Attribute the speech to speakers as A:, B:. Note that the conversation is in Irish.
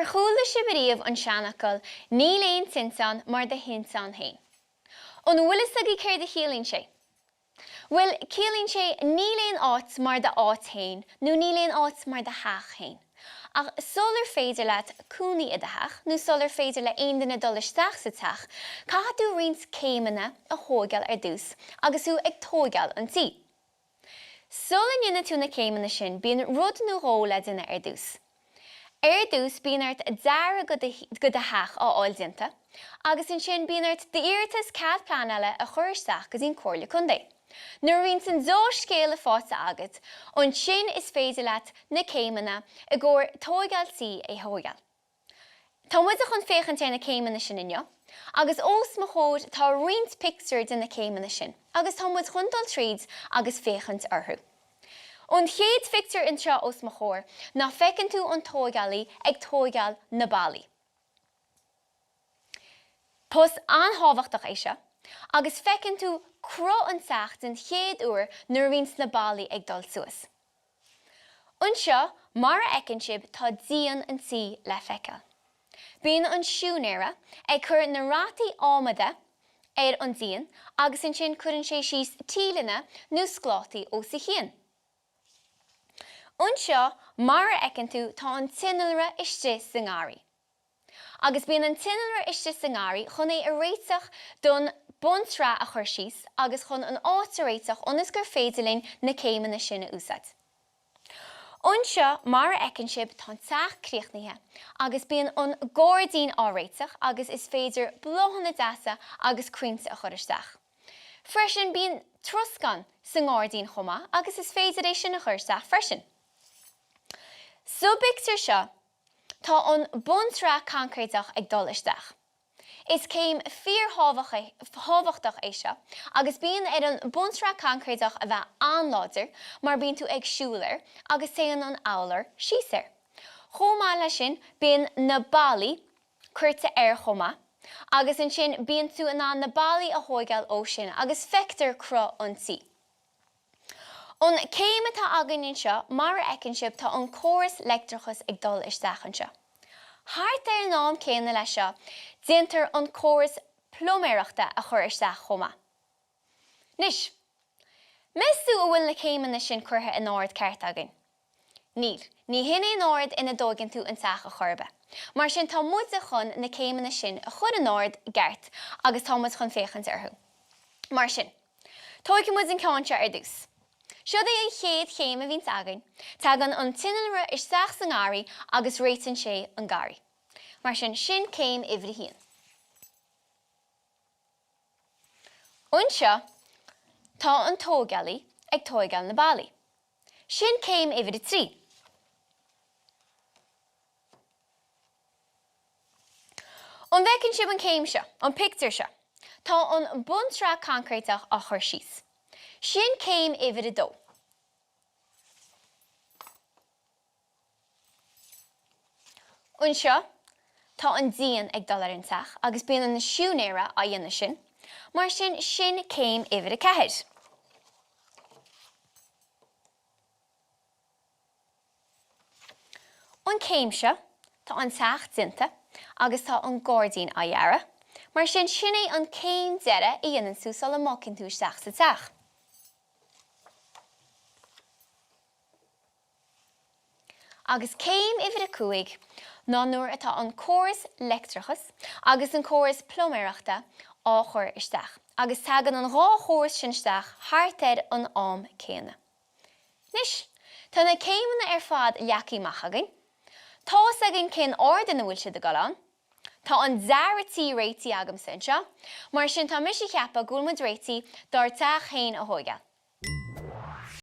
A: chúla sibríomh an seanachal, ní léon tinsan mar de hinsan hain. An bhuilas a céir de chéalainn sé. Well, céalainn sé ní léon áit mar de áit hain, nó ní léon áit mar de haach hain. Ach solar féidir leat cúnaí i dtheach, nó solar féidir le aon duine dul isteach sa teach, caithfidú riont céimeanna a tógáil ar dús, agus ú ag tógáil an tí. Solar nionn tú na céimeanna sin bíonn rud nó ró le duine ar dús. Ar dús bíonn ort deara go de theach á áil dinta, agus in sin bíonn ort de iarratas cad plean eile a chur isteach go dtíon comhairle chun Nuair riont an dó scéal fásta agat, an sin is féidir leat na céimeanna a gcóir tógáil tí é tógáil. Tá muid a chun féchant ar na céimeanna sin inniu, agus os mo chód tá riont picture den na céimeanna sin, agus tá muid chundal tríd agus féchant orthú. An chéad picture intra os mo chóir ná feiceann tú an tógálaí ag tógáil na Bhaile. Pos antáhachtach é se, agus feiceann tú cro an teach den chéad uair nuair riont na Bhaile ag dul suas. Anseo, mar a eiceann sibh tá díon an tí le feiceáil. Bíonn an siúnéire ag chur na rátaí ámada ar an díon, agus in sin churann sé síos tílanna nó sclátaí ó sa chéan. Anseo, mar a eiceann tú tá an tinnealra iste sa ngáirí. Agus bíonn an tinnealra iste sa ngáirí chun é a réiteach don bontra a chur síos, agus chun an áit a réiteach ionas gur féidirlín na céimeanna sin a úsad. Anseo, mar a eiceann sibh tá teach críochnithe, agus bíonn an gcóirdaoin áréiteach agus is féidir blothanna deasa agus cuinte a chur isteach. Freisin bíonn troscan sa ngordaoin chuma, agus is féidir é sin a chur isteach freisin. Sub-picture seo, tá an bontra concréiteach ag dul isteach. Is céim fíor-thábhachtach é seo, agus bíonn ar an bontra concréiteach a bheith anláidir, mar bíonn tú ag siúlar, agus téann an álar síosar. Chomá lei sin bíonn na Bhaile cuirte ar chomá, agus in sin bíonn tú na Bhaile a tógáil ó sin, agus feictar cro an tí. An céime tá agan seo, mar a eiceann sibh tá an córas leictrachas ag dul isteach anseo. Thart ar nám céanna lei seo, déantar an córas ploméireachta a chur isteach chomá. Nis, mis tú a bhfuil na céimeanna sin curtha in áard ceart agan? Níl, ní hinna in áard ina dógann tú an teach a churbe. Mar sin tá muid a chun na céimeanna sin a chur in áard gceart, agus tá muid chun féchant orthú. Mar sin, tógadh muid an cáinte ar dús. Seo é an chéad chéim a bhínt agan, tagan an tinnealra isteach sa ngáirí agus réitann sé an gáirí. Mar sin céim uimhrí híon. Anseo, tá an tógálaí ag tógáil na Bhaile. Sin céim uimhrí trí. An bhfeiceann sibh an céim seo, an picture seo, tá an bontra concréiteach a chur síos. Sin céim uimhrí dó. Anseo, tá an díon ag dul ar an teach, agus bíonn an na siúnéire a dhéanamh sin, mar sin céim uimhrí ceithir. An céim seo, tá an teach dinta, agus tá an gcóirdaoin a dhearradh, mar sin é an céim deire a dhéanann súsal le mocinn tú isteach sa teach. Agus céim uimhrí cuaig, ná nuair atá an córas leictrachas agus an córas ploméireachta á chur isteach, agus tagan an rá chóras sin isteach thart ar an am céanna. Nis, tá na céimeanna ar fad leacaí maith agan, tá agan cén ard ina bhfuil siad a galán, tá an dearatí réití agam san seo, mar sin tá mis i cheappa gúil muid réití dar teach chéin a tógáil.